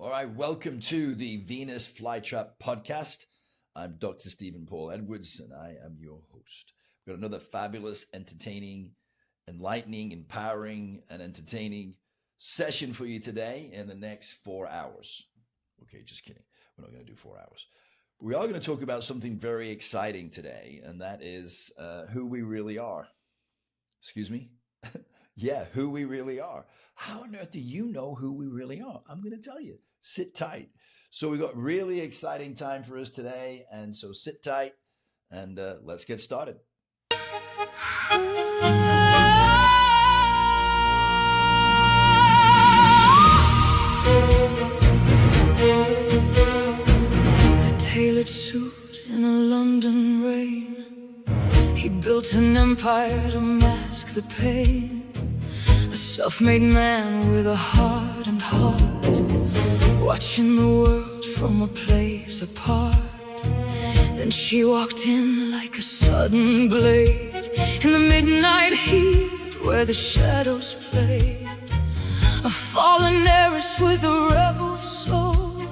All right, welcome to the Venus Flytrap podcast. I'm Dr. Stephen Paul Edwards, and I am your host. We've got another fabulous, entertaining, enlightening, empowering, and entertaining session for you today in the next 4 hours. Okay, just kidding. We're not going to do 4 hours. We are going to talk about something very exciting today, and that is who we really are. Excuse me? Yeah, who we really are. How on earth do you know who we really are? I'm going to tell you. Sit tight. So we've got really exciting time for us today, and so sit tight, and let's get started. A tailored suit in a London rain. He built an empire to mask the pain. A self-made man with a heart and heart, watching the world from a place apart. Then she walked in like a sudden blade, in the midnight heat where the shadows played. A fallen heiress with a rebel soul,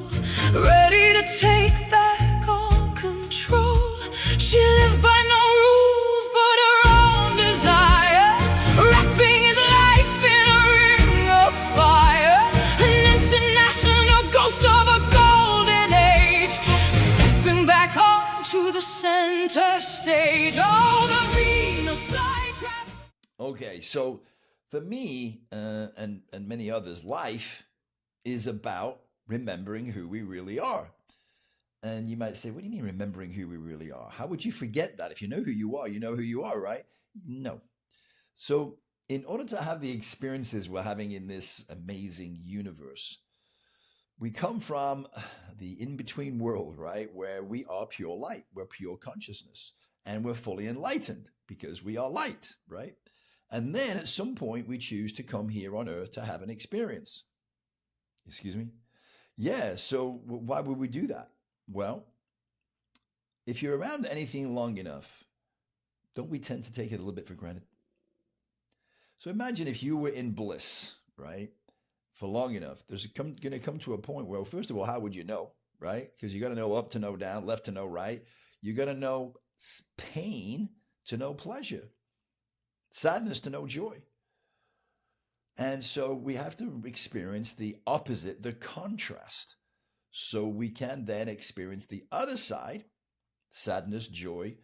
ready to take back all control. She lived by no rules but her own desire, wrapping his life in a ring of fire. An international ghost of a golden age, stepping back onto the center stage. Oh, the Venus flytrap. Okay, so for me and many others, life is about remembering who we really are. And you might say, what do you mean remembering who we really are? How would you forget that? If you know who you are, you know who you are, right? No. So in order to have the experiences we're having in this amazing universe, we come from the in-between world, right? Where we are pure light, we're pure consciousness, and we're fully enlightened because we are light, right? And then at some point we choose to come here on earth to have an experience. Excuse me? Yeah, so why would we do that? Well, if you're around anything long enough, don't we tend to take it a little bit for granted? So imagine if you were in bliss, right, for long enough. There's going to come to a point where, first of all, how would you know, right? Because you got to know up to know down, left to know right. You got to know pain to know pleasure, sadness to know joy. And so we have to experience the opposite, the contrast, so we can then experience the other side, sadness, joy,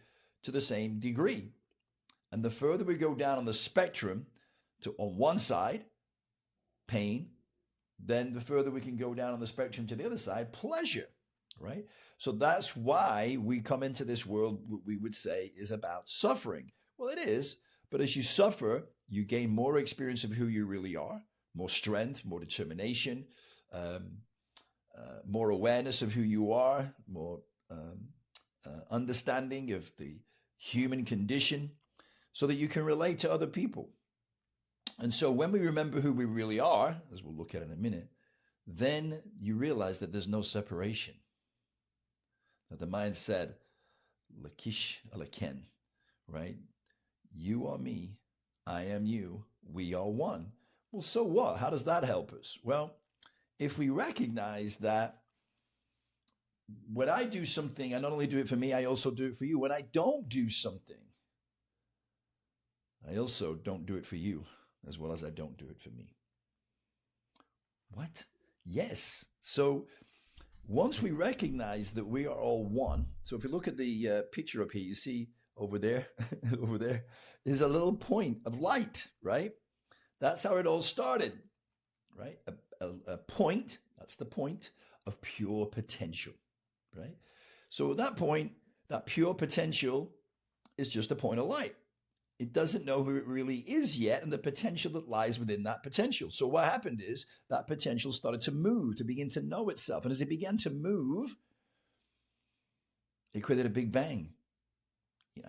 to the same degree. And the further we go down on the spectrum to on one side, pain, then the further we can go down on the spectrum to the other side, pleasure, right? So that's why we come into this world, what we would say is about suffering. Well, it is, but as you suffer, you gain more experience of who you really are, more strength, more determination, more awareness of who you are, more understanding of the human condition, so that you can relate to other people. And so when we remember who we really are, as we'll look at in a minute, then you realize that there's no separation. That the mind said, Lakish alaken, right? You are me, I am you, we are one. Well, so what? How does that help us? Well, if we recognize that when I do something, I not only do it for me, I also do it for you. When I don't do something, I also don't do it for you, as well as I don't do it for me. What? Yes. So once we recognize that we are all one, so if you look at the picture up here, you see over there, over there is a little point of light, right? That's how it all started, right? A point, that's the point of pure potential, right? So at that point, that pure potential is just a point of light. It doesn't know who it really is yet and the potential that lies within that potential. So what happened is that potential started to move, to begin to know itself. And as it began to move, it created a big bang.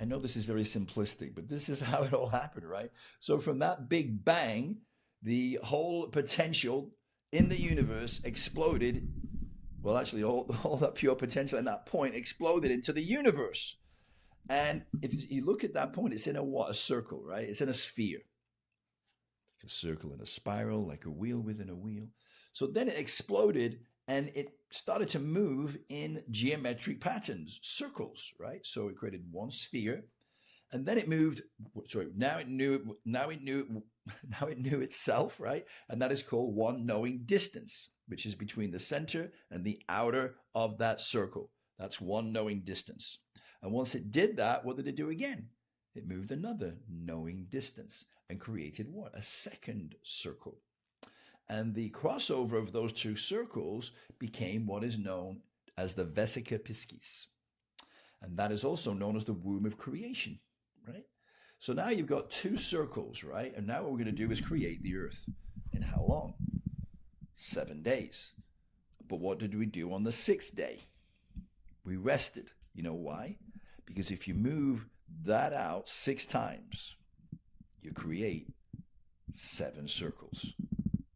I know this is very simplistic, but this is how it all happened, right? So from that big bang, the whole potential in the universe exploded. Well, actually, all that pure potential at that point exploded into the universe. And if you look at that point, it's in a circle, right? It's in a sphere. Like a circle in a spiral, like a wheel within a wheel. So then it exploded and it started to move in geometric patterns, circles, right? So it created one sphere, and then it moved. Sorry, now it knew itself, right? And that is called one knowing distance, which is between the center and the outer of that circle. That's one knowing distance. And once it did that, what did it do again? It moved another knowing distance and created what? A second circle. And the crossover of those two circles became what is known as the vesica piscis. And that is also known as the womb of creation, right? So now you've got two circles, right? And now what we're going to do is create the earth. In how long? 7 days. But what did we do on the 6th day? We rested. You know why? Because if you move that out 6 times, you create 7 circles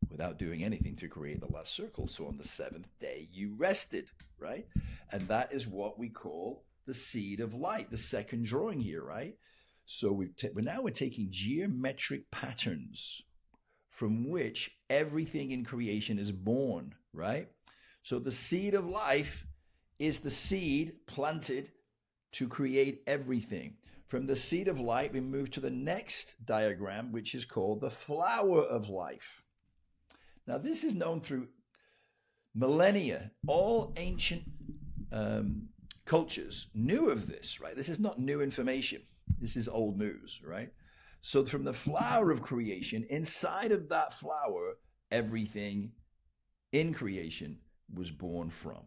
without doing anything to create the last circle. So on the 7th day, you rested, right? And that is what we call the seed of light, the second drawing here, right? So we're taking geometric patterns from which everything in creation is born, right? So the seed of life is the seed planted to create everything. From the seed of light, we move to the next diagram, which is called the flower of life. Now, this is known through millennia. All ancient cultures knew of this, right? This is not new information. This is old news, right? So from the flower of creation, inside of that flower, everything in creation was born from.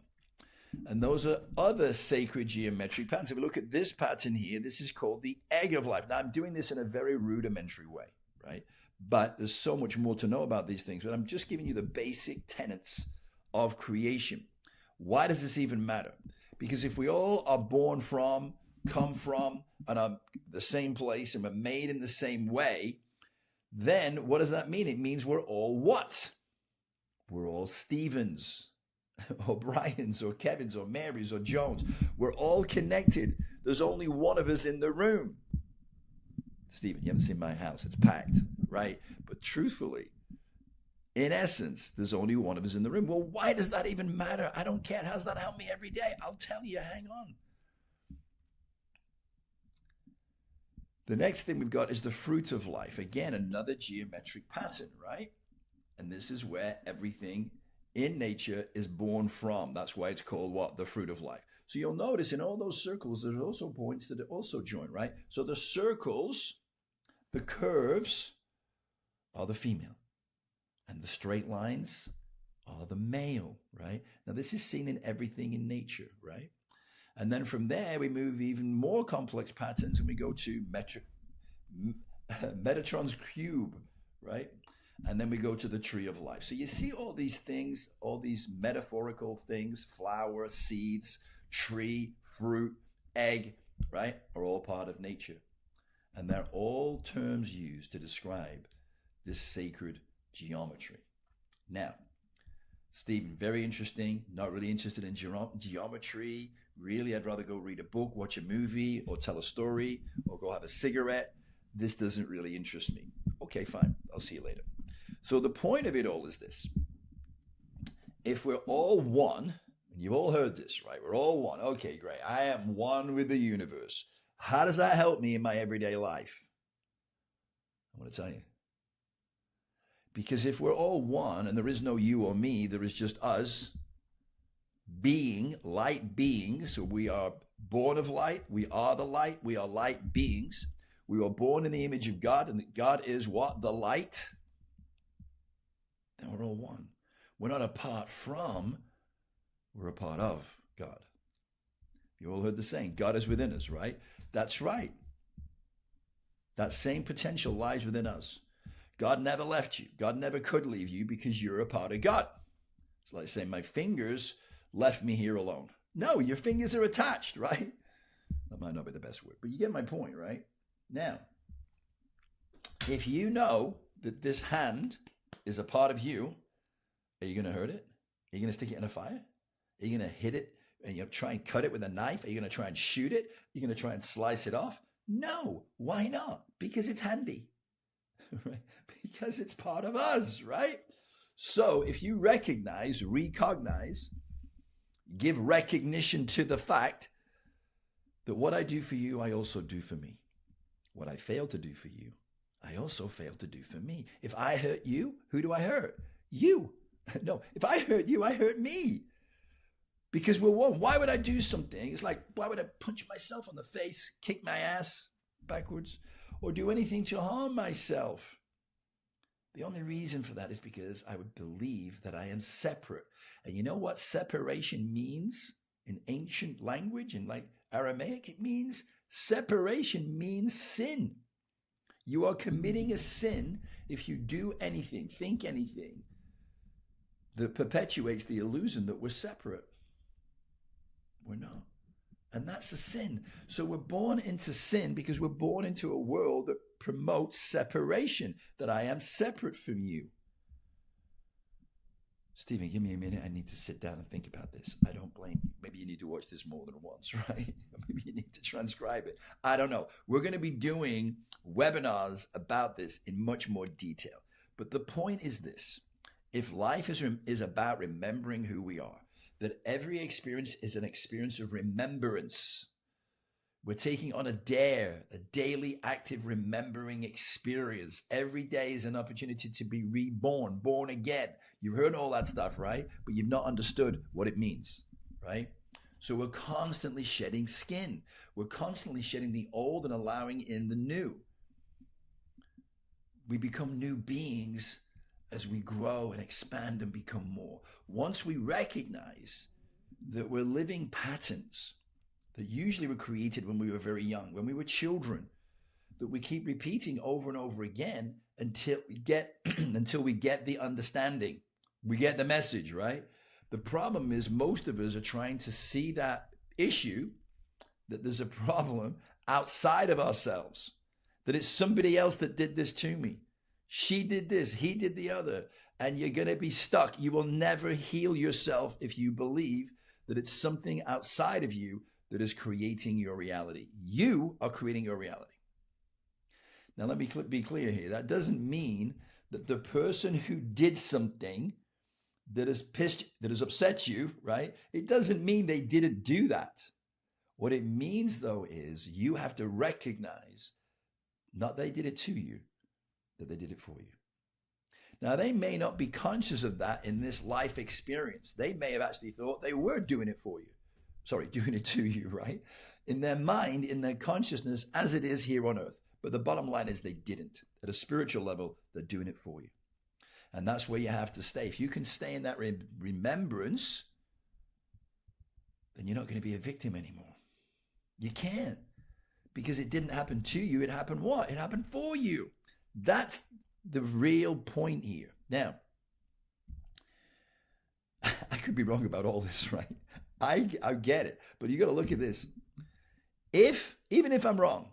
And those are other sacred geometric patterns. If we look at this pattern here, this is called the egg of life. Now, I'm doing this in a very rudimentary way, right? But there's so much more to know about these things. But I'm just giving you the basic tenets of creation. Why does this even matter? Because if we all are born from, come from, and are the same place and we're made in the same way, then what does that mean? It means we're all what? We're all Stevens, or Brian's, or Kevin's, or Mary's, or Jones. We're all connected. There's only one of us in the room. Stephen, you haven't seen my house. It's packed, right? But truthfully, in essence, there's only one of us in the room. Well, why does that even matter? I don't care. How does that help me every day? I'll tell you. Hang on. The next thing we've got is the fruit of life. Again, another geometric pattern, right? And this is where everything in nature is born from. That's why it's called what? The fruit of life. So you'll notice in all those circles, there's also points that also join, right? So the circles, the curves are the female, and the straight lines are the male, right? Now this is seen in everything in nature, right? And then from there, we move even more complex patterns and we go to Metatron's cube, right? And then we go to the tree of life. So you see all these things, all these metaphorical things, flower, seeds, tree, fruit, egg, right, are all part of nature. And they're all terms used to describe this sacred geometry. Now, Stephen, very interesting, not really interested in geometry. Really, I'd rather go read a book, watch a movie, or tell a story, or go have a cigarette. This doesn't really interest me. Okay, fine. I'll see you later. So the point of it all is this. If we're all one, and you've all heard this, right? We're all one. Okay, great. I am one with the universe. How does that help me in my everyday life? I want to tell you. Because if we're all one and there is no you or me, there is just us being light beings. So we are born of light. We are the light. We are light beings. We were born in the image of God, and God is what? The light. Then we're all one. We're not apart from, we're a part of God. You all heard the saying, God is within us, right? That's right. That same potential lies within us. God never left you. God never could leave you because you're a part of God. It's like saying my fingers left me here alone. No, your fingers are attached, right? That might not be the best word, but you get my point, right? Now, if you know that this hand is a part of you, are you going to hurt it? Are you going to stick it in a fire? Are you going to hit it and try and cut it with a knife? Are you going to try and shoot it? Are you going to try and slice it off? No. Why not? Because it's handy. Right? Because it's part of us, right? So if you recognize, give recognition to the fact that what I do for you, I also do for me. What I fail to do for you, I also fail to do for me. If I hurt you, who do I hurt? You. No, if I hurt you, I hurt me. Because we're one. Why would I do something? It's like, why would I punch myself on the face, kick my ass backwards, or do anything to harm myself? The only reason for that is because I would believe that I am separate. And you know what separation means in ancient language, in like Aramaic? It means separation means sin. You are committing a sin if you do anything, think anything that perpetuates the illusion that we're separate. We're not. And that's a sin. So we're born into sin because we're born into a world that promotes separation, that I am separate from you. Stephen, give me a minute. I need to sit down and think about this. I don't blame you. Maybe you need to watch this more than once, right? Maybe you need to transcribe it. I don't know. We're going to be doing webinars about this in much more detail. But the point is this. If life is about remembering who we are, that every experience is an experience of remembrance. We're taking on a dare, a daily active remembering experience. Every day is an opportunity to be reborn, born again. You've heard all that stuff, right? But you've not understood what it means, right? So we're constantly shedding skin. We're constantly shedding the old and allowing in the new. We become new beings as we grow and expand and become more. Once we recognize that we're living patterns that usually were created when we were very young, when we were children, that we keep repeating over and over again until we get the understanding. We get the message, right? The problem is most of us are trying to see that issue, that there's a problem outside of ourselves, that it's somebody else that did this to me. She did this, he did the other, and you're going to be stuck. You will never heal yourself if you believe that it's something outside of you that is creating your reality. You are creating your reality. Now, let me be clear here. That doesn't mean that the person who did something that has upset you, right? It doesn't mean they didn't do that. What it means, though, is you have to recognize not they did it to you, that they did it for you. Now, they may not be conscious of that in this life experience. They may have actually thought they were doing it for you. Sorry, doing it to you, right? In their mind, in their consciousness, as it is here on earth. But the bottom line is they didn't. At a spiritual level, they're doing it for you. And that's where you have to stay. If you can stay in that remembrance, then you're not going to be a victim anymore. You can't. Because it didn't happen to you. It happened what? It happened for you. That's the real point here. Now, I could be wrong about all this, right? I get it. But you got to look at this. Even if I'm wrong,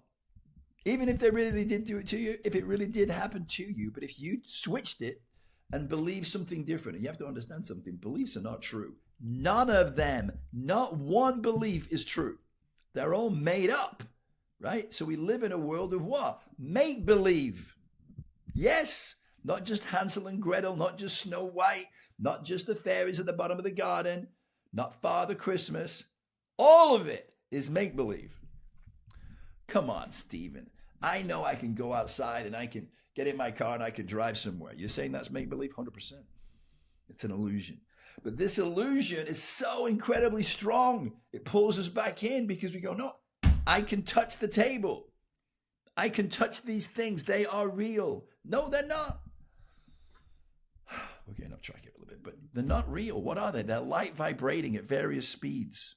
even if they really did do it to you, if it really did happen to you, but if you switched it and believed something different, and you have to understand something, beliefs are not true. None of them, not one belief is true. They're all made up, right? So we live in a world of what? Make-believe. Yes, not just Hansel and Gretel, not just Snow White, not just the fairies at the bottom of the garden, not Father Christmas. All of it is make-believe. Come on, Stephen. I know I can go outside and I can get in my car and I can drive somewhere. You're saying that's make-believe? 100%. It's an illusion. But this illusion is so incredibly strong. It pulls us back in because we go, no, I can touch the table. I can touch these things. They are real. No, they're not. We're getting off track here a little bit, but they're not real. What are they? They're light vibrating at various speeds.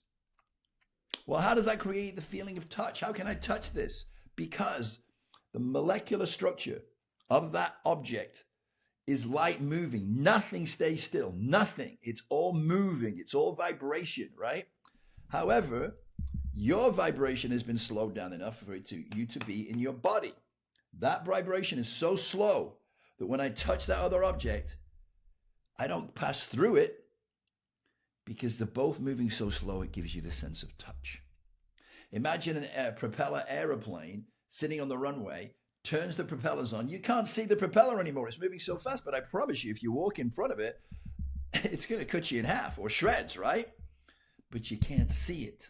Well, how does that create the feeling of touch? How can I touch this? Because the molecular structure of that object is light moving. Nothing stays still. Nothing. It's all moving. It's all vibration, right? However, your vibration has been slowed down enough for you to be in your body. That vibration is so slow that when I touch that other object, I don't pass through it because they're both moving so slow, it gives you the sense of touch. Imagine a propeller aeroplane sitting on the runway, turns the propellers on, you can't see the propeller anymore. It's moving so fast, but I promise you, if you walk in front of it, it's going to cut you in half or shreds, right? But you can't see it.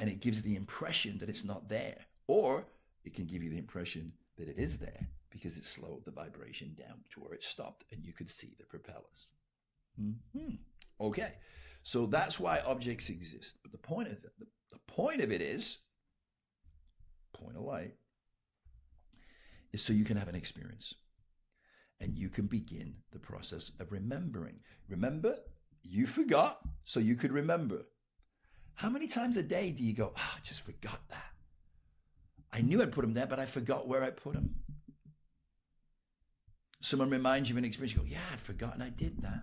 And it gives the impression that it's not there. Or it can give you the impression that it is there because it slowed the vibration down to where it stopped and you could see the propellers. Okay, so that's why objects exist. But the point of it, the point of it is, point of light, is so you can have an experience and you can begin the process of remembering. Remember, you forgot so you could remember. How many times a day do you go, I just forgot that? I knew I'd put them there, but I forgot where I put them. Someone reminds you of an experience, you go, yeah, I'd forgotten I did that,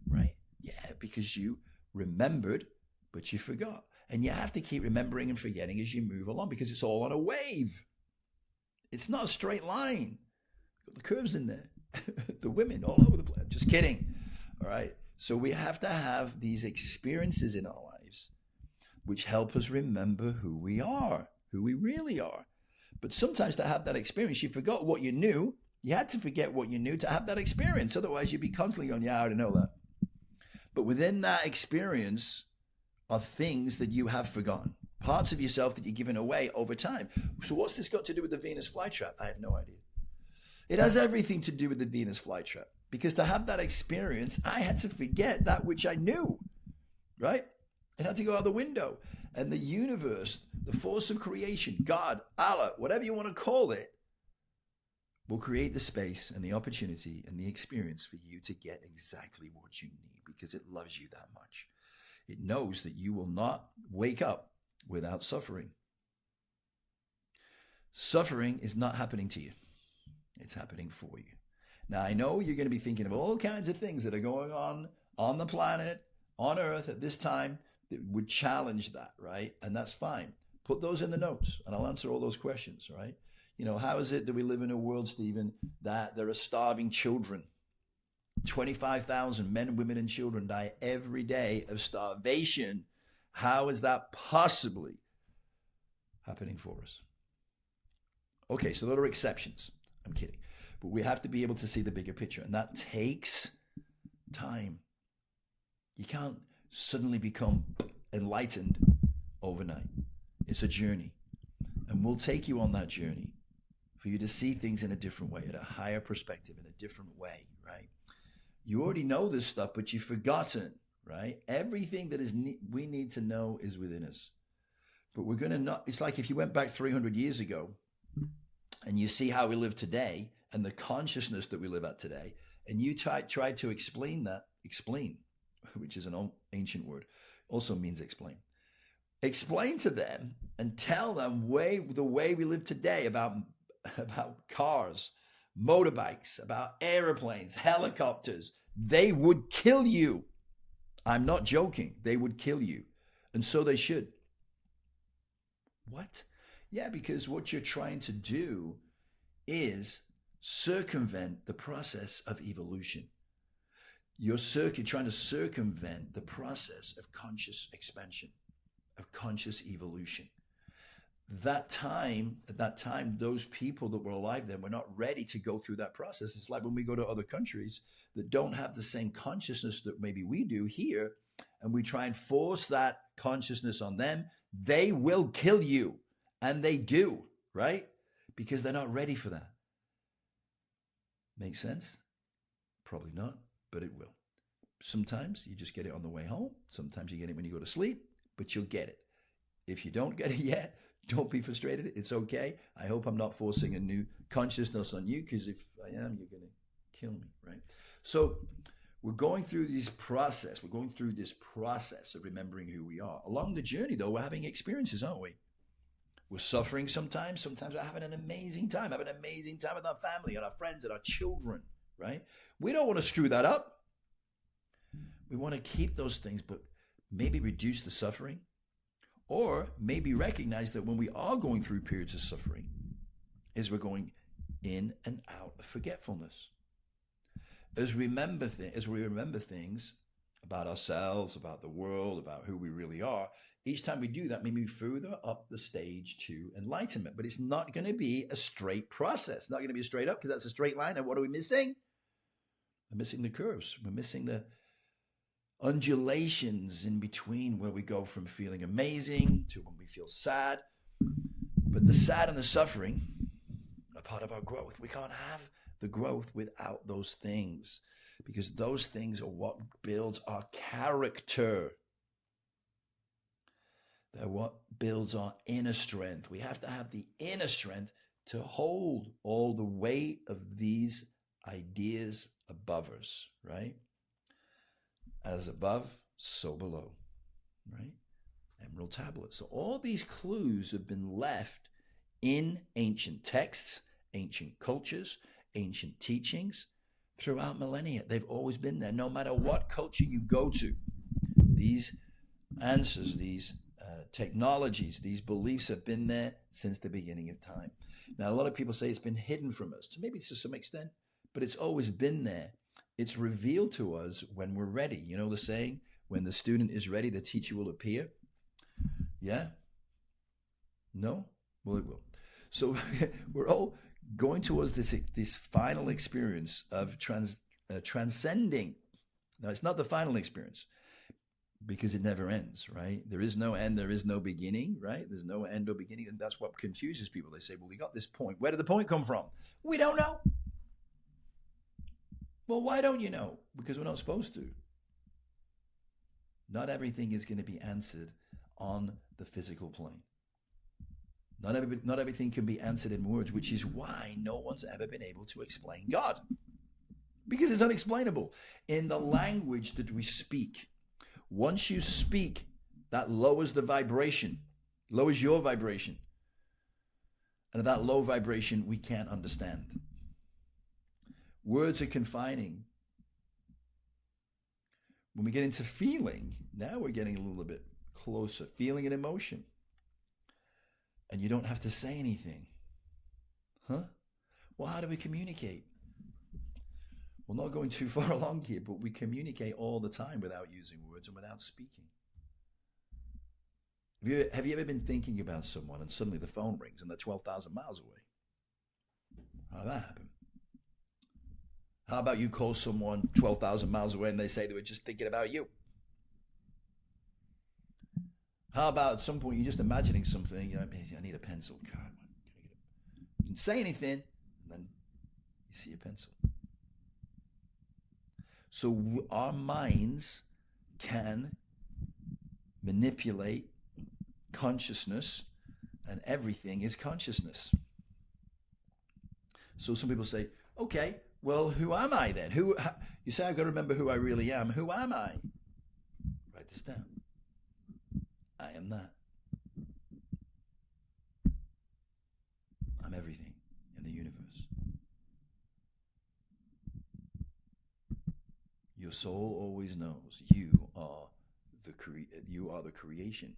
right? Yeah, because you remembered, but you forgot. And you have to keep remembering and forgetting as you move along because it's all on a wave. It's not a straight line. Got the curves in there. The women all over the place. Just kidding. All right. So we have to have these experiences in our lives which help us remember who we are, who we really are. But sometimes to have that experience, you forgot what you knew. You had to forget what you knew to have that experience. Otherwise, you'd be constantly going, yeah, I already know that. But within that experience are things that you have forgotten, parts of yourself that you're giving away over time. So what's this got to do with the Venus flytrap? I have no idea. It has everything to do with the Venus flytrap because to have that experience, I had to forget that which I knew, right? It had to go out the window. And the universe, the force of creation, God, Allah, whatever you want to call it, will create the space and the opportunity and the experience for you to get exactly what you need because it loves you that much. It knows that you will not wake up without suffering. Suffering is not happening to you. It's happening for you. Now, I know you're going to be thinking of all kinds of things that are going on the planet, on Earth at this time that would challenge that, right? And that's fine. Put those in the notes and I'll answer all those questions, right? You know, how is it that we live in a world, Stephen, that there are starving children? 25,000 men, women, and children die every day of starvation. How is that possibly happening for us? Okay, so there are exceptions. I'm kidding. But we have to be able to see the bigger picture, and that takes time. You can't suddenly become enlightened overnight. It's a journey, and we'll take you on that journey for you to see things in a different way, at a higher perspective, in a different way, right? You already know this stuff, but you've forgotten, right? Everything that we need to know is within us. But we're going to not, it's like if you went back 300 years ago and you see how we live today and the consciousness that we live at today, and you try to explain, which is an ancient word, also means explain. Explain to them and tell them the way we live today about cars, motorbikes, about airplanes, helicopters. They would kill you. I'm not joking. They would kill you. And so they should. What? Yeah, because what you're trying to do is circumvent the process of evolution. You're trying to circumvent the process of conscious expansion, of conscious evolution. At that time, those people that were alive then were not ready to go through that process. It's like when we go to other countries that don't have the same consciousness that maybe we do here, and we try and force that consciousness on them, they will kill you. And they do, right? Because they're not ready for that. Make sense? Probably not, but it will. Sometimes you just get it on the way home. Sometimes you get it when you go to sleep, but you'll get it. If you don't get it yet, don't be frustrated. It's okay. I hope I'm not forcing a new consciousness on you, because if I am, you're going to kill me, right? So we're going through this process. We're going through this process of remembering who we are. Along the journey, though, we're having experiences, aren't we? We're suffering sometimes. Sometimes we're having an amazing time. Having an amazing time with our family and our friends and our children, right? We don't want to screw that up. We want to keep those things, but maybe reduce the suffering. Or maybe recognize that when we are going through periods of suffering, is we're going in and out of forgetfulness. As we remember things, about ourselves, about the world, about who we really are, each time we do that, we move further up the stage to enlightenment. But it's not going to be a straight process. It's not going to be straight up because that's a straight line. And what are we missing? We're missing the curves. We're missing the undulations in between where we go from feeling amazing to when we feel sad. But the sad and the suffering are part of our growth. We can't have the growth without those things, because those things are what builds our character. They're what builds our inner strength. We have to have the inner strength to hold all the weight of these ideas above us, right? As above, so below, right? Emerald tablets. So all these clues have been left in ancient texts, ancient cultures, ancient teachings throughout millennia. They've always been there. No matter what culture you go to, these answers, these technologies, these beliefs have been there since the beginning of time. Now, a lot of people say it's been hidden from us, maybe to some extent, but it's always been there. It's revealed to us when we're ready. You know the saying, when the student is ready, the teacher will appear. Yeah? No? Well, it will. So we're all going towards this final experience of transcending. Now, it's not the final experience because it never ends, right? There is no end. There is no beginning, right? There's no end or beginning. And that's what confuses people. They say, well, we got this point. Where did the point come from? We don't know. Well, why don't you know? Because we're not supposed to. Not everything is going to be answered on the physical plane. Not everything can be answered in words, which is why no one's ever been able to explain God. Because it's unexplainable. In the language that we speak, once you speak, that lowers the vibration, lowers your vibration. And at that low vibration, we can't understand. Words are confining. When we get into feeling, now we're getting a little bit closer. Feeling and emotion. And you don't have to say anything. Huh? Well, how do we communicate? Well, not going too far along here, but we communicate all the time without using words and without speaking. Have you ever been thinking about someone and suddenly the phone rings and they're 12,000 miles away? How did that happen? How about you call someone 12,000 miles away and they say they were just thinking about you? How about at some point you're just imagining something, you know, I need a pencil. God, you didn't say anything, and then you see a pencil. So our minds can manipulate consciousness, and everything is consciousness. So some people say, okay, well, who am I then? You say, I've got to remember who I really am. Who am I? Write this down. I am that. I'm everything in the universe. Your soul always knows you are the creation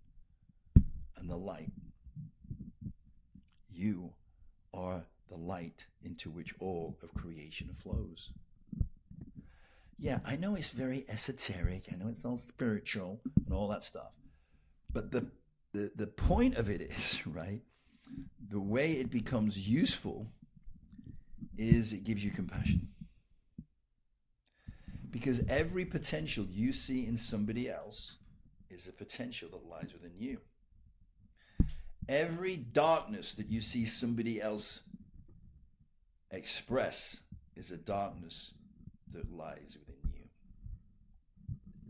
and the light. You are the light into which all of creation flows. Yeah, I know it's very esoteric. I know it's all spiritual and all that stuff. But the point of it is, right, the way it becomes useful is it gives you compassion. Because every potential you see in somebody else is a potential that lies within you. Every darkness that you see somebody else express is a darkness that lies within you.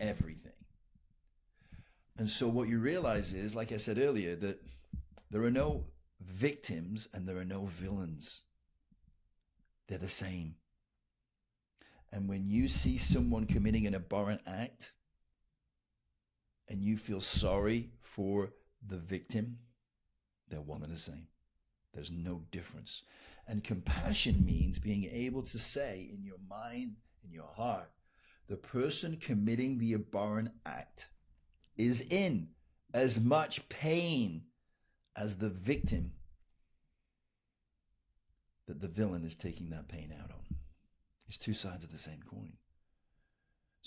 Everything. And so what you realize is, like I said earlier, that there are no victims and there are no villains. They're the same. And when you see someone committing an abhorrent act and you feel sorry for the victim, they're one and the same. There's no difference. And compassion means being able to say in your mind, in your heart, the person committing the abhorrent act is in as much pain as the victim that the villain is taking that pain out on. It's two sides of the same coin.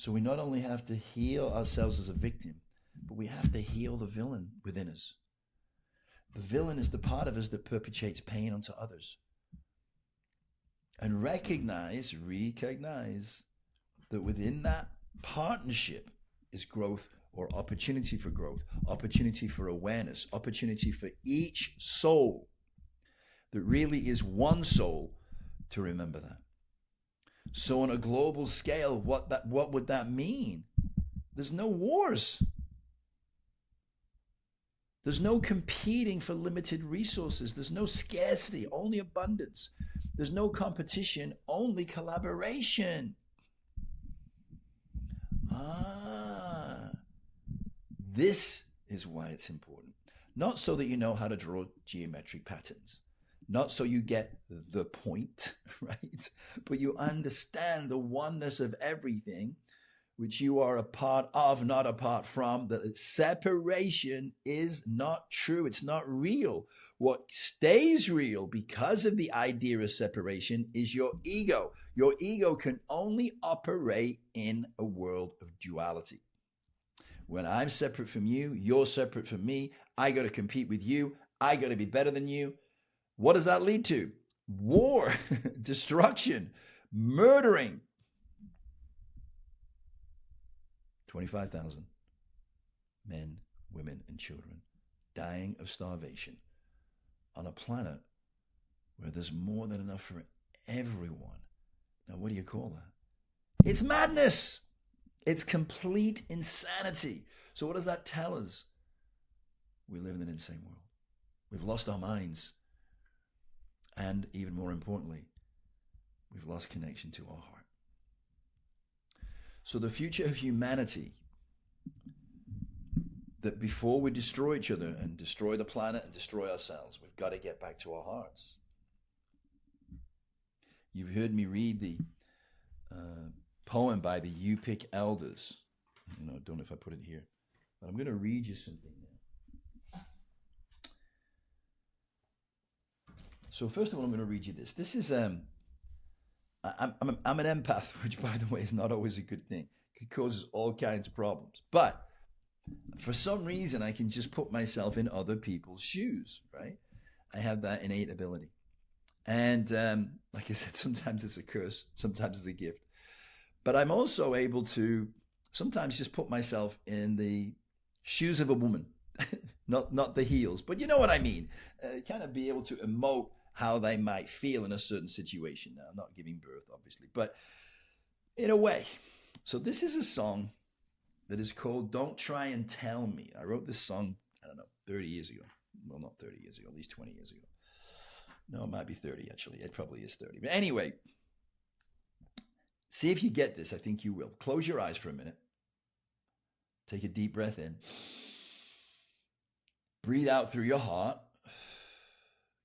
So we not only have to heal ourselves as a victim, but we have to heal the villain within us. The villain is the part of us that perpetuates pain onto others. And recognize that within that partnership is growth or opportunity for growth, opportunity for awareness, opportunity for each soul that really is one soul to remember that. So on a global scale, what would that mean? There's no wars. There's no competing for limited resources. There's no scarcity, only abundance. There's no competition, only collaboration. This is why it's important. Not so that you know how to draw geometric patterns. Not so you get the point, right? But you understand the oneness of everything, which you are a part of, not apart from, that separation is not true. It's not real. What stays real because of the idea of separation is your ego. Your ego can only operate in a world of duality. When I'm separate from you, you're separate from me, I got to compete with you, I got to be better than you. What does that lead to? War, destruction, murdering. 25,000 men, women, and children dying of starvation on a planet where there's more than enough for everyone. Now, what do you call that? It's madness. It's complete insanity. So what does that tell us? We live in an insane world. We've lost our minds. And even more importantly, we've lost connection to our heart. So the future of humanity, that before we destroy each other and destroy the planet and destroy ourselves, we've got to get back to our hearts. You've heard me read the poem by the Yupik elders. I don't know if I put it here, but I'm going to read you something now. So first of all, I'm going to read you this. This is I'm an empath, which, by the way, is not always a good thing. It causes all kinds of problems. But for some reason, I can just put myself in other people's shoes, right? I have that innate ability. And like I said, sometimes it's a curse, sometimes it's a gift. But I'm also able to sometimes just put myself in the shoes of a woman, not the heels, but you know what I mean. Kind of be able to emote how they might feel in a certain situation. Now, I'm not giving birth, obviously, but in a way. So this is a song that is called Don't Try and Tell Me. I wrote this song, 30 years ago. Well, not 30 years ago, at least 20 years ago. No, it might be 30, actually. It probably is 30. But anyway, see if you get this. I think you will. Close your eyes for a minute. Take a deep breath in. Breathe out through your heart.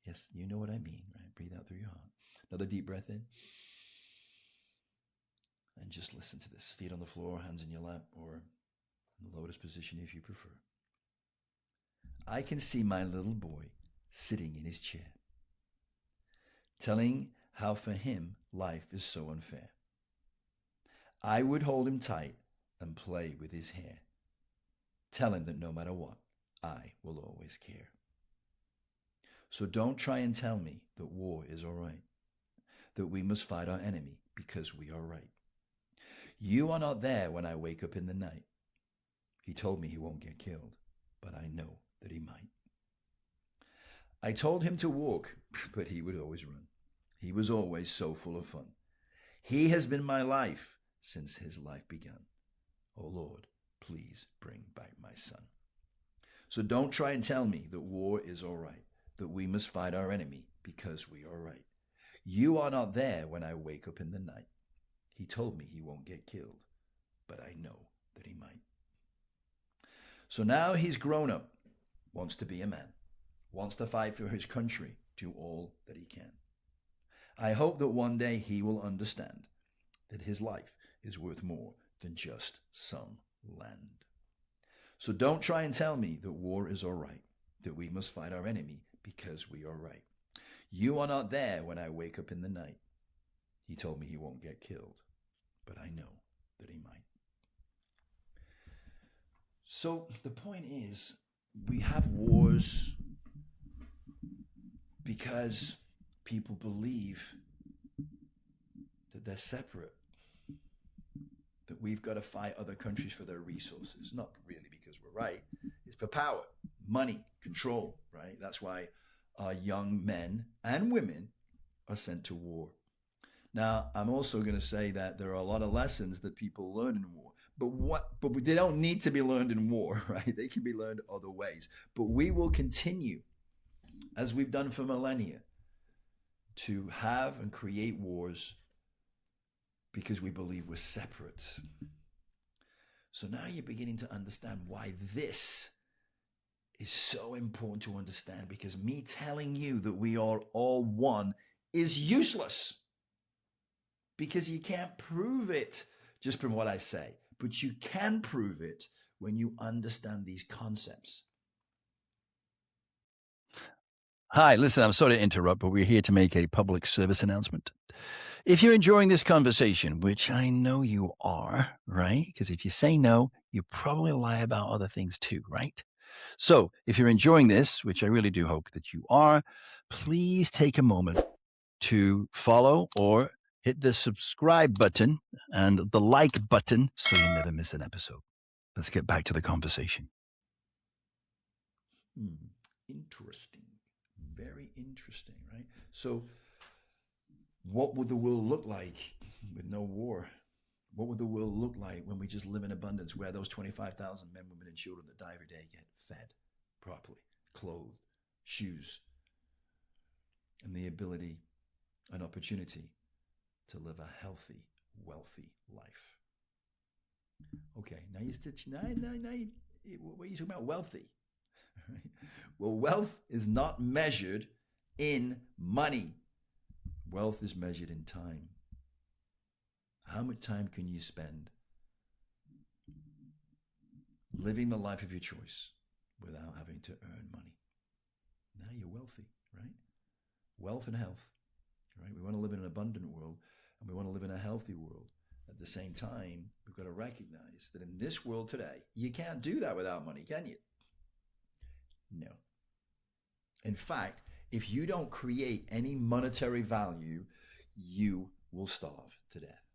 Yes, you know what I mean, right? Breathe out through your heart. Another deep breath in. And just listen to this. Feet on the floor, hands in your lap, or in the lotus position if you prefer. I can see my little boy sitting in his chair, telling how for him life is so unfair. I would hold him tight and play with his hair. Tell him that no matter what, I will always care. So don't try and tell me that war is all right, that we must fight our enemy because we are right. You are not there when I wake up in the night. He told me he won't get killed, but I know that he might. I told him to walk, but he would always run. He was always so full of fun. He has been my life since his life began. Oh Lord, please bring back my son. So don't try and tell me that war is all right, that we must fight our enemy because we are right. You are not there when I wake up in the night. He told me he won't get killed, but I know that he might. So now he's grown up, wants to be a man, wants to fight for his country, do all that he can. I hope that one day he will understand that his life is worth more than just some land. So don't try and tell me that war is all right, that we must fight our enemy because we are right. You are not there when I wake up in the night. He told me he won't get killed, but I know that he might. So the point is, we have wars because people believe that they're separate, that we've got to fight other countries for their resources. Not really because we're right. It's for power, money, control, right? That's why our young men and women are sent to war. Now, I'm also going to say that there are a lot of lessons that people learn in war, but they don't need to be learned in war, right? They can be learned other ways. But we will continue, as we've done for millennia, to have and create wars because we believe we're separate. So now you're beginning to understand why this is so important to understand, because me telling you that we are all one is useless, because you can't prove it just from what I say, but you can prove it when you understand these concepts. Hi, listen, I'm sorry to interrupt, but we're here to make a public service announcement. If you're enjoying this conversation, which I know you are, right? Because if you say no, you probably lie about other things too, right? So if you're enjoying this, which I really do hope that you are, please take a moment to follow or hit the subscribe button and the like button so you never miss an episode. Let's get back to the conversation. Interesting. Very interesting, right? So what would the world look like with no war? What would the world look like when we just live in abundance, where those 25,000 men, women, and children that die every day get fed properly, clothed, shoes, and the ability and opportunity to live a healthy, wealthy life? Okay, now you stitch. Now, what are you talking about? Wealthy. Well, wealth is not measured in money. Wealth is measured in time. How much time can you spend living the life of your choice without having to earn money? Now you're wealthy, right? Wealth and health, right? We want to live in an abundant world, and we want to live in a healthy world. At the same time, we've got to recognize that in this world today, you can't do that without money, can you? No. In fact, if you don't create any monetary value, you will starve to death.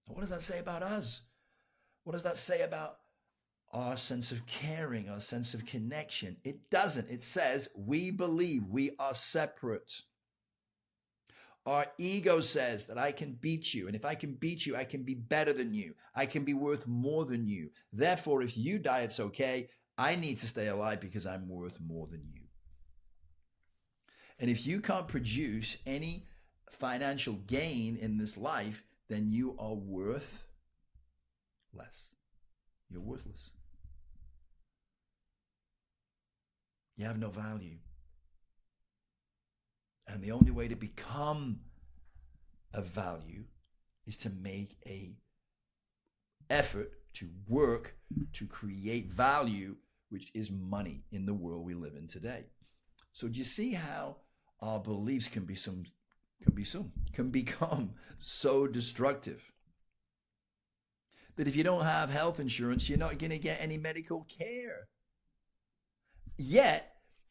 What does that say about us? What does that say about our sense of caring, our sense of connection? It doesn't. It says we believe we are separate. Our ego says that I can beat you, and if I can beat you, I can be better than you. I can be worth more than you. Therefore, if you die, it's okay. I need to stay alive because I'm worth more than you. And if you can't produce any financial gain in this life, then you are worth less. You're worthless. You have no value. And the only way to become of value is to make a effort to work to create value, which is money in the world we live in today. So do you see how our beliefs can become so destructive? That if you don't have health insurance, you're not going to get any medical care. Yet,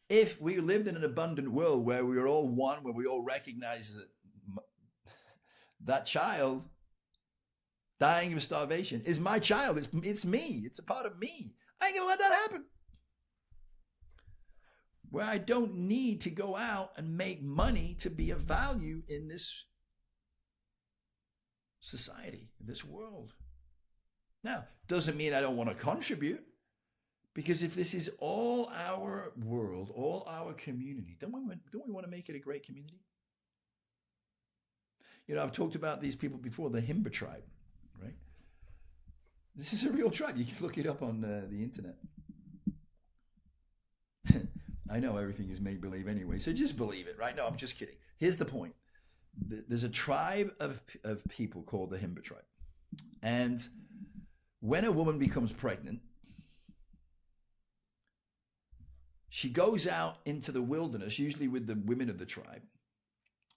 if we lived in an abundant world where we were all one, where we all recognize that that child dying of starvation is my child, it's me, it's a part of me, I ain't going to let that happen. Where I don't need to go out and make money to be of value in this society, in this world. Now, doesn't mean I don't want to contribute, because if this is all our world, all our community, don't we want to make it a great community? You know, I've talked about these people before, the Himba tribe, right? This is a real tribe. You can look it up on the internet. I know everything is make-believe anyway, so just believe it, right? No, I'm just kidding. Here's the point. There's a tribe of people called the Himba tribe. And when a woman becomes pregnant, she goes out into the wilderness, usually with the women of the tribe,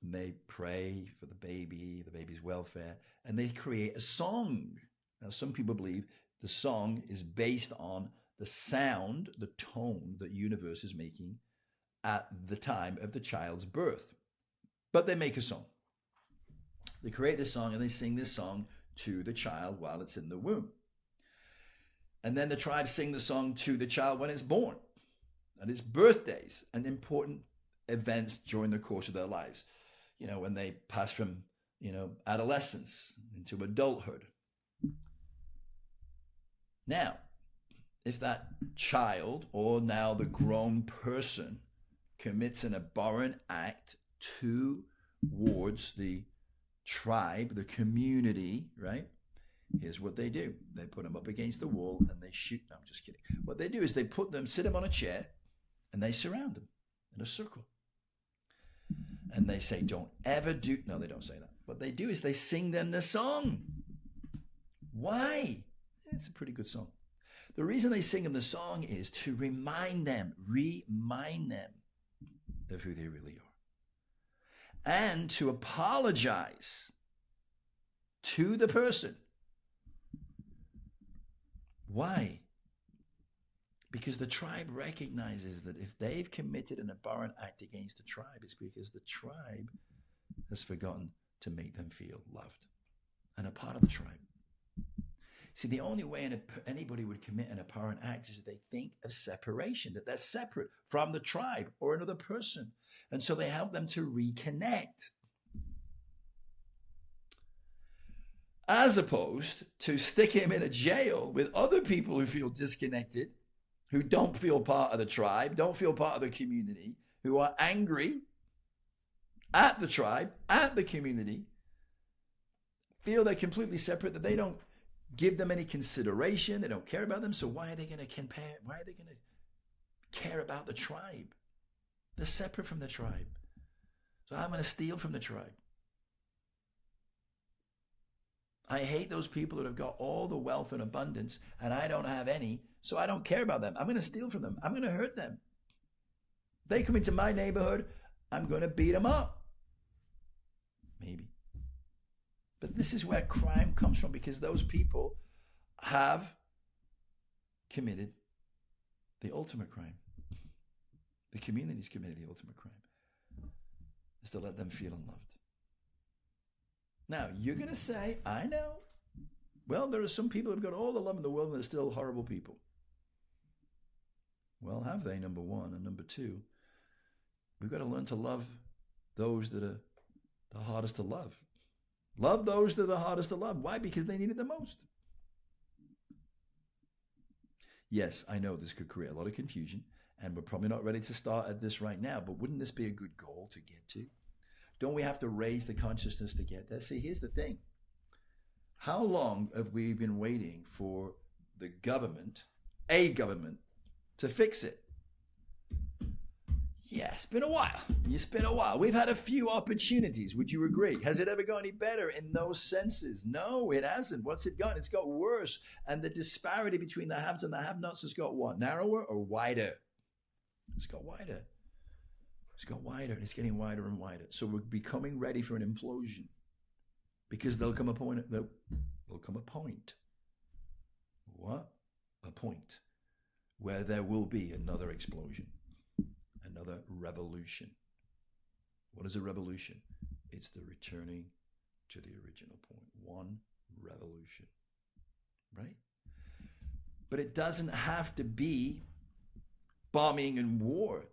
and they pray for the baby's welfare, and they create a song. Now, some people believe The song is based on the sound, the tone that universe is making at the time of the child's birth. But they make a song. They create this song and they sing this song to the child while it's in the womb. And then the tribe sing the song to the child when it's born, and its birthdays and important events during the course of their lives. You know, when they pass from, adolescence into adulthood. Now, if that child, or now the grown person, commits an abhorrent act towards the tribe, the community, right? Here's what they do. They put them up against the wall and they shoot. No, I'm just kidding. What they do is they sit them on a chair and they surround them in a circle. And they say, don't ever do. No, they don't say that. What they do is they sing them the song. Why? It's a pretty good song. The reason they sing them the song is to remind them of who they really are. And to apologize to the person. Why? Because the tribe recognizes that if they've committed an abhorrent act against the tribe, it's because the tribe has forgotten to make them feel loved and a part of the tribe. See, the only way anybody would commit an abhorrent act is they think of separation, that they're separate from the tribe or another person. And so they help them to reconnect. As opposed to stick him in a jail with other people who feel disconnected, who don't feel part of the tribe, don't feel part of the community, who are angry at the tribe, at the community, feel they're completely separate, that they don't give them any consideration, they don't care about them, so why are they going to compare? Why are they going to care about the tribe? They're separate from the tribe. So I'm going to steal from the tribe. I hate those people that have got all the wealth and abundance and I don't have any, so I don't care about them. I'm going to steal from them. I'm going to hurt them. They come into my neighborhood, I'm going to beat them up. Maybe. But this is where crime comes from, because those people have committed the ultimate crime. The community's committed the ultimate crime, is to let them feel unloved. Now, you're going to say, I know. Well, there are some people who've got all the love in the world and they're still horrible people. Well, have they, number one? And number two, we've got to learn to love those that are the hardest to love. Love those that are the hardest to love. Why? Because they need it the most. Yes, I know this could create a lot of confusion, and we're probably not ready to start at this right now, but wouldn't this be a good goal to get to? Don't we have to raise the consciousness to get there? See, here's the thing. How long have we been waiting for the government, a government, to fix it? Yeah, it's been a while. It's been a while. We've had a few opportunities. Would you agree? Has it ever got any better in those senses? No, it hasn't. What's it got? It's got worse. And the disparity between the haves and the have-nots has got what? Narrower or wider? It's got wider. It's got wider, and it's getting wider and wider. So we're becoming ready for an implosion, because there'll come a point. There'll come a point. What? A point where there will be another explosion, another revolution. What is a revolution? It's the returning to the original point. One revolution, right? But it doesn't have to be bombing and war.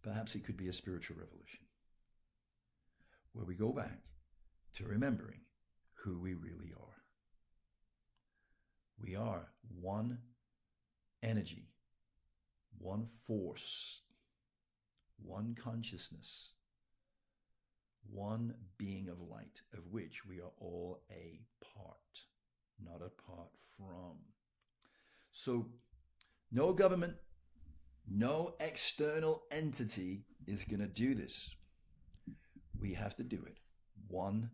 Perhaps it could be a spiritual revolution, where we go back to remembering who we really are. We are one energy, one force, one consciousness, one being of light, of which we are all a part, not apart from. So no government, no external entity is going to do this. We have to do it one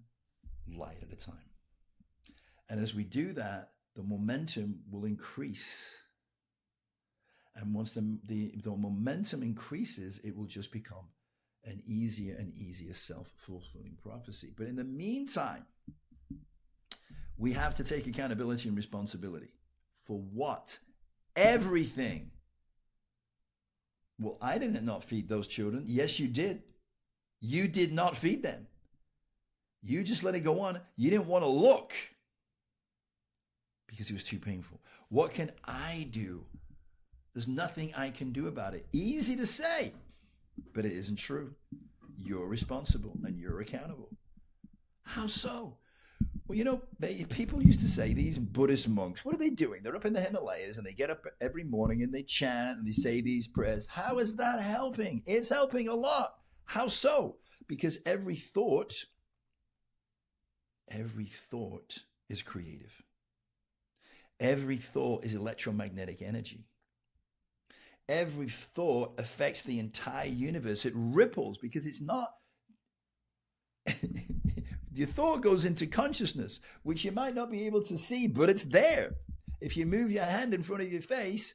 light at a time. And as we do that, the momentum will increase. And once the momentum increases, it will just become an easier and easier self-fulfilling prophecy. But in the meantime, We have to take accountability and responsibility. For what? Everything. Well, I did not feed those children. Yes, you did. You did not feed them. You just let it go on. You didn't want to look because it was too painful. What can I do? There's nothing I can do about it. Easy to say, but it isn't true. You're responsible and you're accountable. How so? Well, you know, people used to say, these Buddhist monks, what are they doing? They're up in the Himalayas and they get up every morning and they chant and they say these prayers. How is that helping? It's helping a lot. How so? Because every thought is creative. Every thought is electromagnetic energy. Every thought affects the entire universe. It ripples because it's not... Your thought goes into consciousness, which you might not be able to see, but it's there. If you move your hand in front of your face,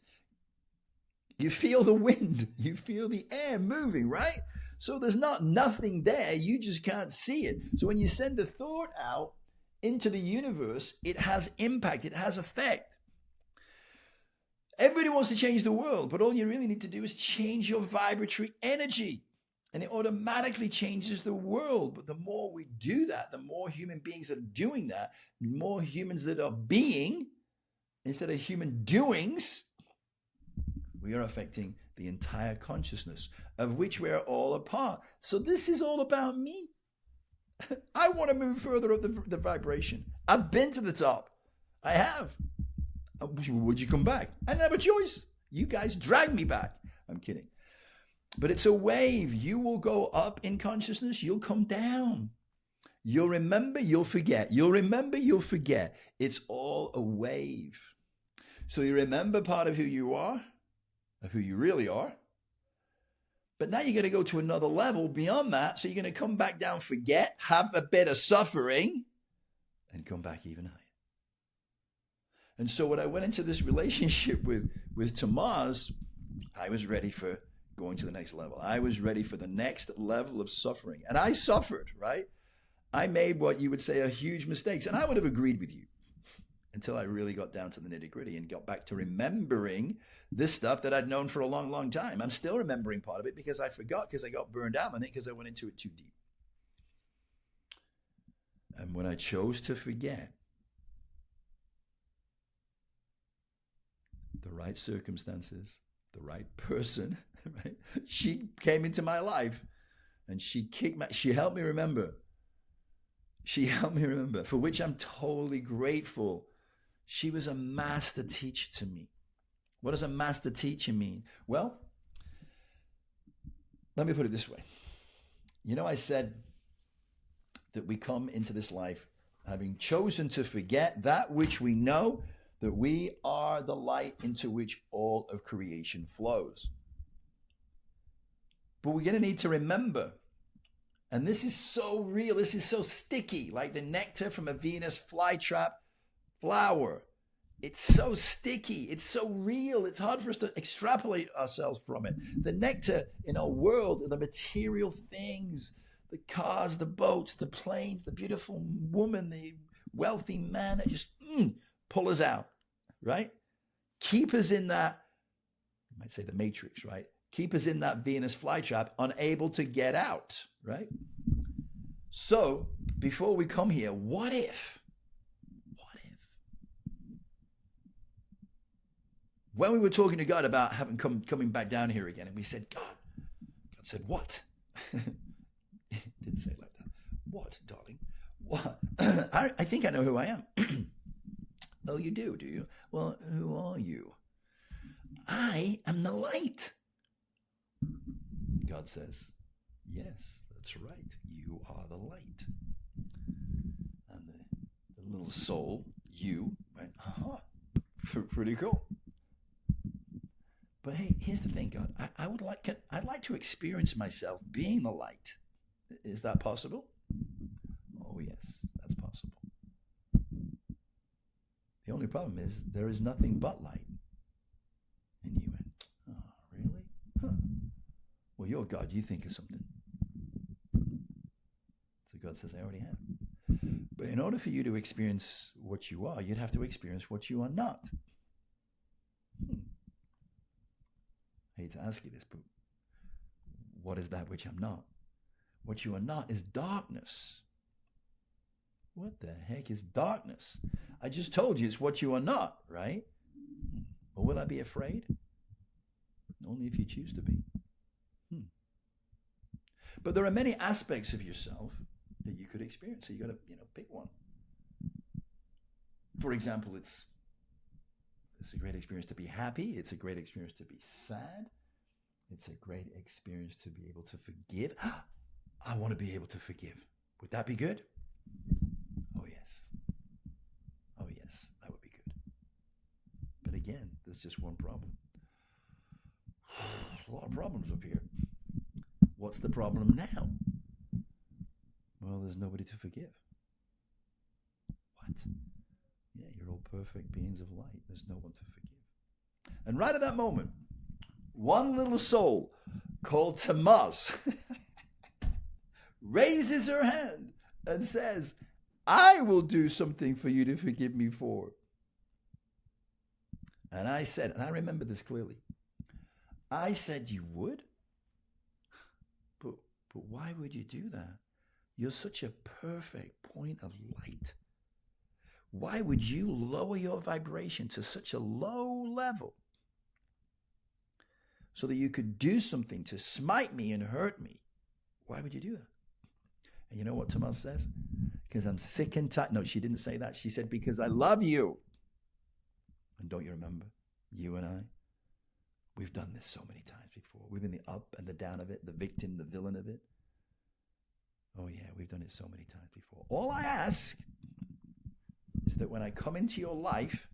you feel the wind, you feel the air moving, right? So there's not nothing there, you just can't see it. So when you send a thought out into the universe, it has impact, it has effect. Everybody wants to change the world, but all you really need to do is change your vibratory energy. And it automatically changes the world. But the more we do that, the more human beings that are doing that, the more humans that are being, instead of human doings, we are affecting the entire consciousness of which we are all a part. So this is all about me. I want to move further up the vibration. I've been to the top. I have. Would you come back? I didn't have a choice. You guys dragged me back. I'm kidding. But it's a wave. You will go up in consciousness. You'll come down. You'll remember, you'll forget. You'll remember, you'll forget. It's all a wave. So you remember part of who you are, of who you really are. But now you're going to go to another level beyond that. So you're going to come back down, forget, have a bit of suffering, and come back even higher. And so when I went into this relationship with Tomas, I was ready for going to the next level. I was ready for the next level of suffering. And I suffered, right? I made what you would say are huge mistakes. And I would have agreed with you until I really got down to the nitty-gritty and got back to remembering this stuff that I'd known for a long, long time. I'm still remembering part of it because I forgot, because I got burned out on it, because I went into it too deep. And when I chose to forget, the right circumstances, the right person, right? She came into my life and she helped me remember. She helped me remember, for which I'm totally grateful. She was a master teacher to me. What does a master teacher mean? Well, let me put it this way. You know, I said that we come into this life having chosen to forget that which we know, that we are the light into which all of creation flows. But we're going to need to remember, and this is so real, this is so sticky, like the nectar from a Venus flytrap flower. It's so sticky, it's so real, it's hard for us to extrapolate ourselves from it. The nectar in our world are the material things, the cars, the boats, the planes, the beautiful woman, the wealthy man that just pull us out, right? Keep us in that, you might say the matrix, right? Keep us in that Venus flytrap, unable to get out, right? So before we come here, what if? When we were talking to God about coming back down here again, and we said, God said, what? Didn't say it like that. What, darling? What? I think I know who I am. Oh, you do you? Well, who are you? I am the light. God says, yes, that's right. You are the light. And the little soul, you, went, pretty cool. But hey, here's the thing, God. I'd like to experience myself being the light. Is that possible? Oh, yes, that's possible. The only problem is there is nothing but light. And you went, oh, really? Huh. Well, you're God. You think of something. So God says, I already have. But in order for you to experience what you are, you'd have to experience what you are not. I hate to ask you this, but what is that which I'm not? What you are not is darkness. What the heck is darkness? I just told you it's what you are not, right? Or will I be afraid? Only if you choose to be. But there are many aspects of yourself that you could experience. So you got to, pick one. For example, it's a great experience to be happy. It's a great experience to be sad. It's a great experience to be able to forgive. I want to be able to forgive. Would that be good? Oh, yes. Oh, yes, that would be good. But again, there's just one problem. There's a lot of problems up here. What's the problem now? Well, there's nobody to forgive. What? Yeah, you're all perfect beings of light. There's no one to forgive. And right at that moment, one little soul called Tamaz raises her hand and says, I will do something for you to forgive me for. And I said, and I remember this clearly, I said, you would? But why would you do that? You're such a perfect point of light. Why would you lower your vibration to such a low level so that you could do something to smite me and hurt me? Why would you do that? And you know what Tamaz says? Because I'm sick and tired. No, she didn't say that. She said, because I love you. And don't you remember? You and I, we've done this so many times before. We've been the up and the down of it, the victim, the villain of it. Oh yeah, we've done it so many times before. All I ask is that when I come into your life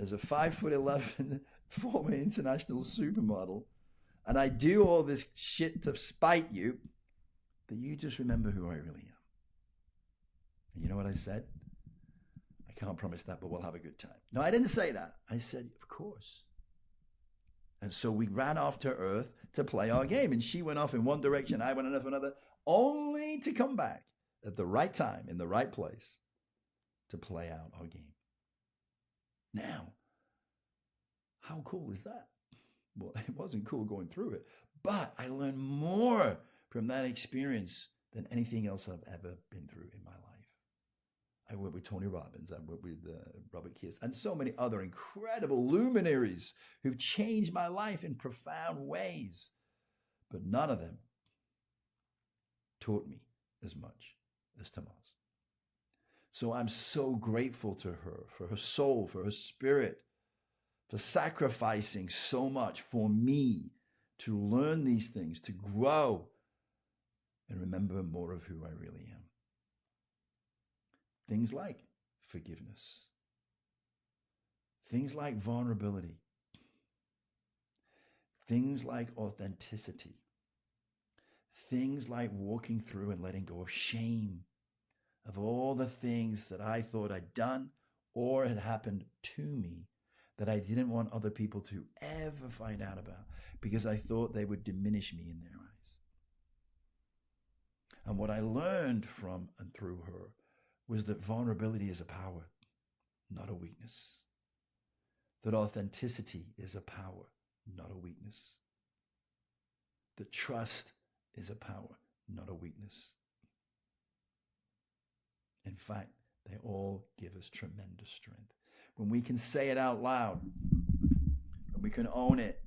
as a 5'11" former international supermodel, and I do all this shit to spite you, that you just remember who I really am. And you know what I said? I can't promise that, but we'll have a good time. No, I didn't say that. I said, of course. And so we ran off to Earth to play our game. And she went off in one direction, I went off another, only to come back at the right time, in the right place, to play out our game. Now, how cool is that? Well, it wasn't cool going through it, but I learned more from that experience than anything else I've ever been through in my life. I worked with Tony Robbins, I worked with Robert Kiss, and so many other incredible luminaries who've changed my life in profound ways. But none of them taught me as much as Tamaz. So I'm so grateful to her for her soul, for her spirit, for sacrificing so much for me to learn these things, to grow and remember more of who I really am. Things like forgiveness. Things like vulnerability. Things like authenticity. Things like walking through and letting go of shame, of all the things that I thought I'd done or had happened to me that I didn't want other people to ever find out about because I thought they would diminish me in their eyes. And what I learned from and through her was that vulnerability is a power, not a weakness. That authenticity is a power, not a weakness. That trust is a power, not a weakness. In fact, they all give us tremendous strength. When we can say it out loud, and we can own it,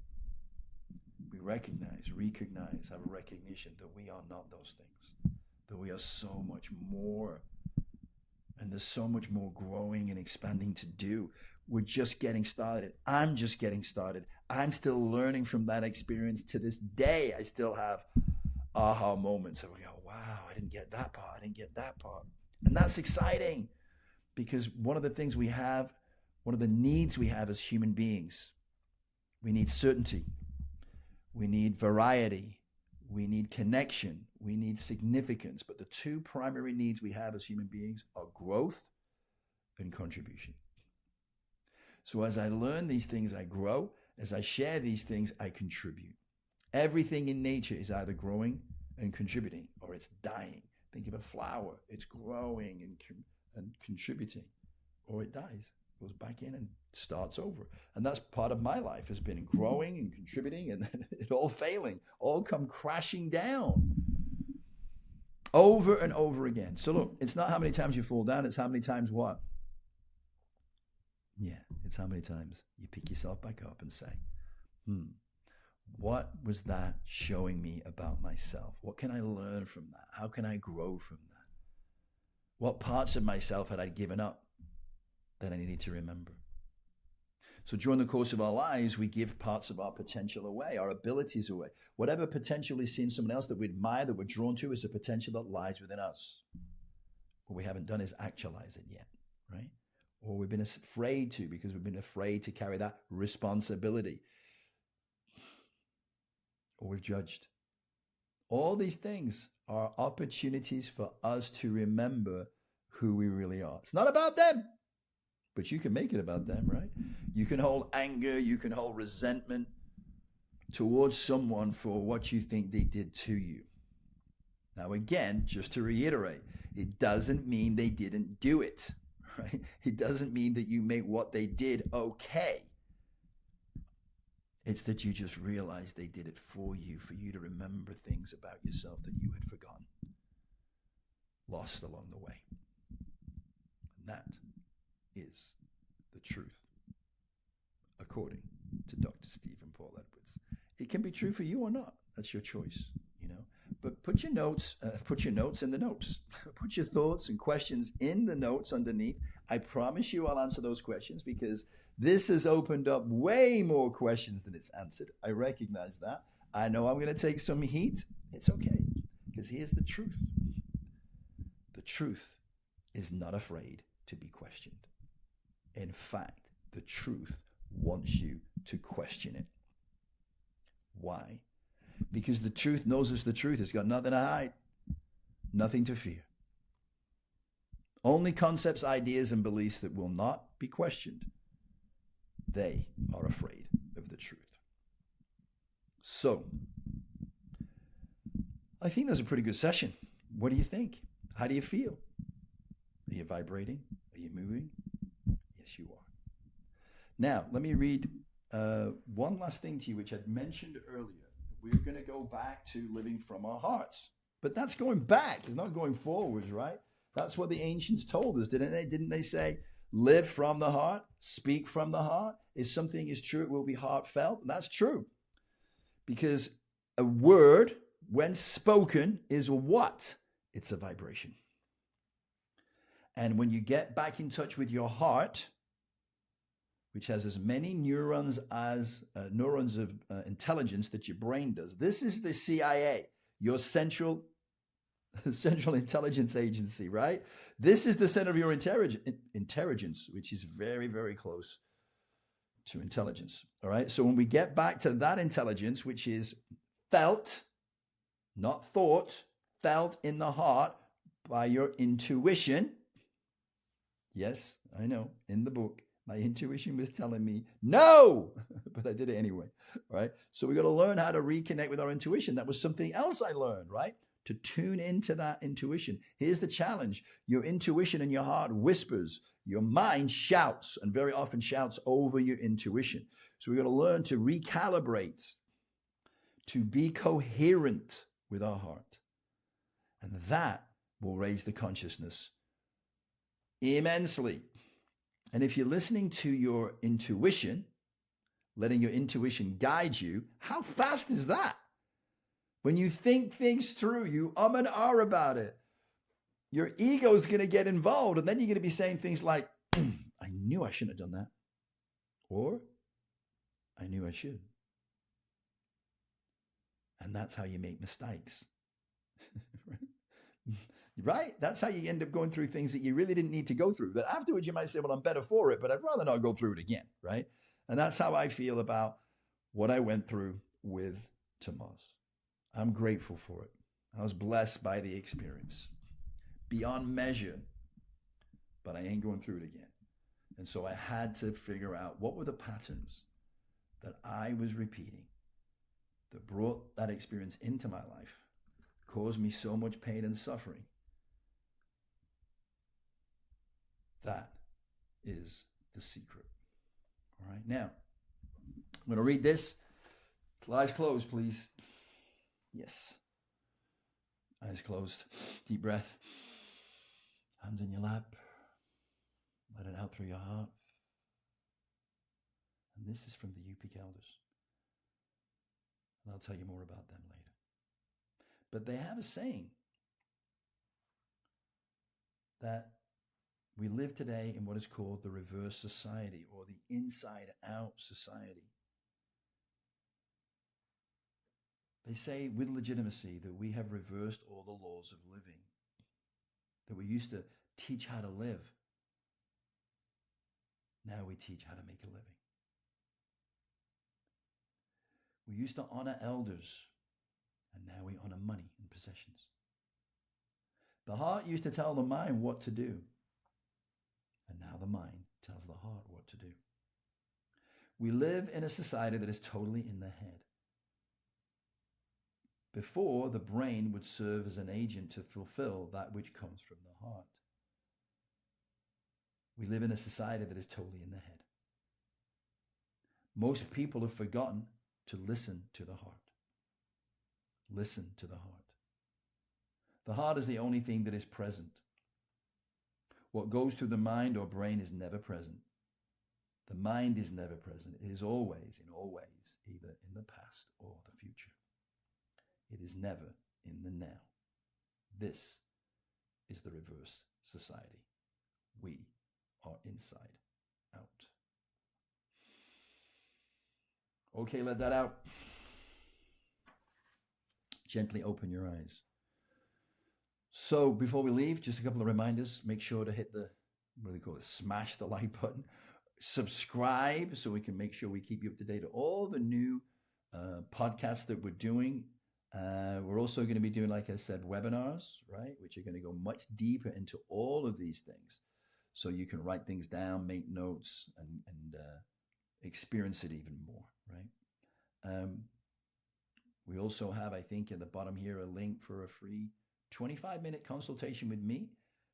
we recognize, have a recognition that we are not those things, that we are so much more. And there's so much more growing and expanding to do. We're just getting started. I'm just getting started. I'm still learning from that experience to this day. I still have aha moments. I go, wow, I didn't get that part. I didn't get that part. And that's exciting because one of the things we have, one of the needs we have as human beings, we need certainty. We need variety. We need connection. We need significance. But the two primary needs we have as human beings are growth and contribution. So as I learn these things, I grow. As I share these things, I contribute. Everything in nature is either growing and contributing or it's dying. Think of a flower. It's growing and contributing, or it dies, goes back in and starts over. And that's part of my life, has been growing and contributing and then it all failing, all come crashing down over and over again. So look, it's not how many times you fall down, it's how many times what? Yeah, it's how many times you pick yourself back up and say, what was that showing me about myself? What can I learn from that? How can I grow from that? What parts of myself had I given up that I needed to remember? So during the course of our lives, we give parts of our potential away, our abilities away. Whatever potential is seen in someone else that we admire, that we're drawn to, is a potential that lies within us. What we haven't done is actualize it yet, right? Or we've been afraid to, because we've been afraid to carry that responsibility. Or we've judged. All these things are opportunities for us to remember who we really are. It's not about them, but you can make it about them, right? You can hold anger, you can hold resentment towards someone for what you think they did to you. Now, again, just to reiterate, it doesn't mean they didn't do it, right? It doesn't mean that you make what they did okay. It's that you just realize they did it for you to remember things about yourself that you had forgotten, lost along the way. And that is the truth, according to Dr. Stephen Paul Edwards. It can be true for you or not. That's your choice, But put your notes in the notes. Put your thoughts and questions in the notes underneath. I promise you I'll answer those questions, because this has opened up way more questions than it's answered. I recognize that. I know I'm going to take some heat. It's okay, because here's the truth. The truth is not afraid to be questioned. In fact, the truth wants you to question it. Why? Because the truth knows it's the truth. It's got nothing to hide, nothing to fear. Only concepts, ideas, and beliefs that will not be questioned. They are afraid of the truth. So, I think that's a pretty good session. What do you think? How do you feel? Are you vibrating? Are you moving? Yes, you are. Now, let me read one last thing to you, which I'd mentioned earlier. We're going to go back to living from our hearts. But that's going back. It's not going forwards, right? That's what the ancients told us, didn't they? Didn't they say, live from the heart, speak from the heart? If something is true, it will be heartfelt. And that's true. Because a word, when spoken, is what? It's a vibration. And when you get back in touch with your heart, which has as many neurons as neurons of intelligence that your brain does. This is the CIA, your central intelligence agency, right? This is the center of your intelligence, which is very, very close to intelligence, all right? So when we get back to that intelligence, which is felt, not thought, felt in the heart by your intuition. Yes, I know, in the book, my intuition was telling me no, but I did it anyway, right? So we got to learn how to reconnect with our intuition. That was something else I learned, right? To tune into that intuition. Here's the challenge. Your intuition in your heart whispers. Your mind shouts, and very often shouts over your intuition. So we got to learn to recalibrate, to be coherent with our heart. And that will raise the consciousness immensely. And if you're listening to your intuition, letting your intuition guide you, how fast is that? When you think things through, you and ah about it, your ego is going to get involved. And then you're going to be saying things like, I knew I shouldn't have done that. Or, I knew I should. And that's how you make mistakes. Right? That's how you end up going through things that you really didn't need to go through. That afterwards you might say, well, I'm better for it, but I'd rather not go through it again, right? And that's how I feel about what I went through with Tomas. I'm grateful for it. I was blessed by the experience beyond measure, but I ain't going through it again. And so I had to figure out what were the patterns that I was repeating that brought that experience into my life, caused me so much pain and suffering. That is the secret. All right, now, I'm going to read this. Eyes closed, please. Yes. Eyes closed. Deep breath. Hands in your lap. Let it out through your heart. And this is from the Yupik elders. And I'll tell you more about them later. But they have a saying that we live today in what is called the reverse society, or the inside-out society. They say with legitimacy that we have reversed all the laws of living, that we used to teach how to live. Now we teach how to make a living. We used to honor elders, and now we honor money and possessions. The heart used to tell the mind what to do, and now the mind tells the heart what to do. We live in a society that is totally in the head. Before, the brain would serve as an agent to fulfill that which comes from the heart. We live in a society that is totally in the head. Most people have forgotten to listen to the heart. Listen to the heart. The heart is the only thing that is present. What goes through the mind or brain is never present. The mind is never present. It is always, in all ways, either in the past or the future. It is never in the now. This is the reverse society. We are inside out. Okay, let that out. Gently open your eyes. So before we leave, just a couple of reminders. Make sure to hit the, what do they call it? Smash the like button. Subscribe so we can make sure we keep you up to date on all the new podcasts that we're doing. We're also going to be doing, like I said, webinars, right? Which are going to go much deeper into all of these things. So you can write things down, make notes, and experience it even more, right? We also have, I think, at the bottom here, a link for a free 25-minute consultation with me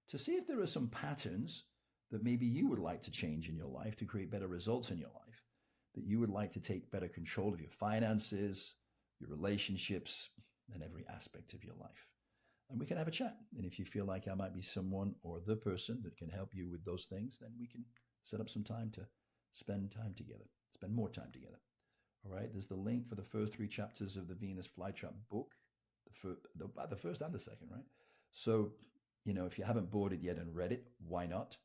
to see if there are some patterns that maybe you would like to change in your life to create better results in your life, that you would like to take better control of your finances, your relationships, and every aspect of your life. And we can have a chat. And if you feel like I might be someone or the person that can help you with those things, then we can set up some time to spend time together, spend more time together. All right, there's the link for the first 3 chapters of the Venus Flytrap book, the first and the second, right? So, you know, if you haven't bought it yet and read it, why not?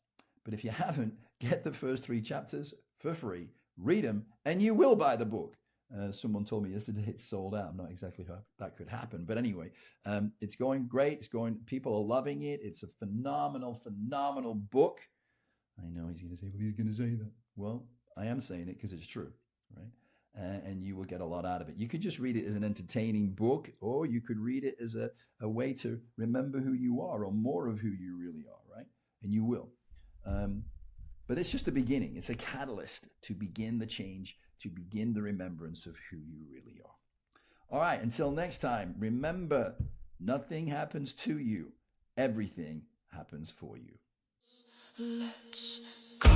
But if you haven't, get the first 3 chapters for free, read them, and you will buy the book. Someone told me yesterday it's sold out. I'm not exactly how that could happen. But anyway, it's going great. People are loving it. It's a phenomenal, phenomenal book. I know he's going to say, well, he's going to say that. Well, I am saying it because it's true, right? And you will get a lot out of it. You could just read it as an entertaining book, or you could read it as a way to remember who you are, or more of who you really are, right? And you will. But it's just the beginning. It's a catalyst to begin the change, to begin the remembrance of who you really are. All right, until next time, remember, nothing happens to you. Everything happens for you. Let's go.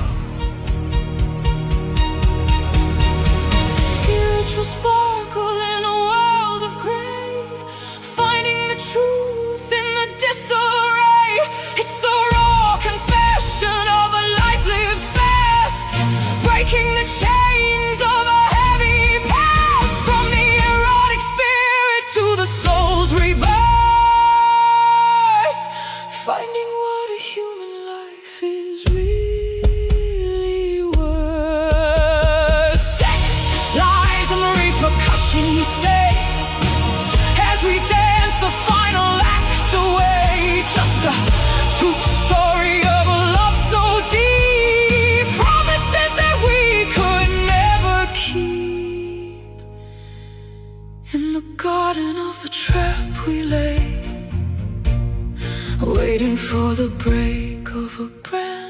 Spiritual sparkle in a world of gray, finding the truth in the disarray. It's a raw confession of a life lived fast, breaking the chains of a heavy past, from the erotic spirit to the soul's rebirth, finding what a human life is really worth. Sex, lies, and the repercussions stay as we dance the final act away. Just a true story of a love so deep, promises that we could never keep. In the garden of the trap we lay, waiting for the break of a brand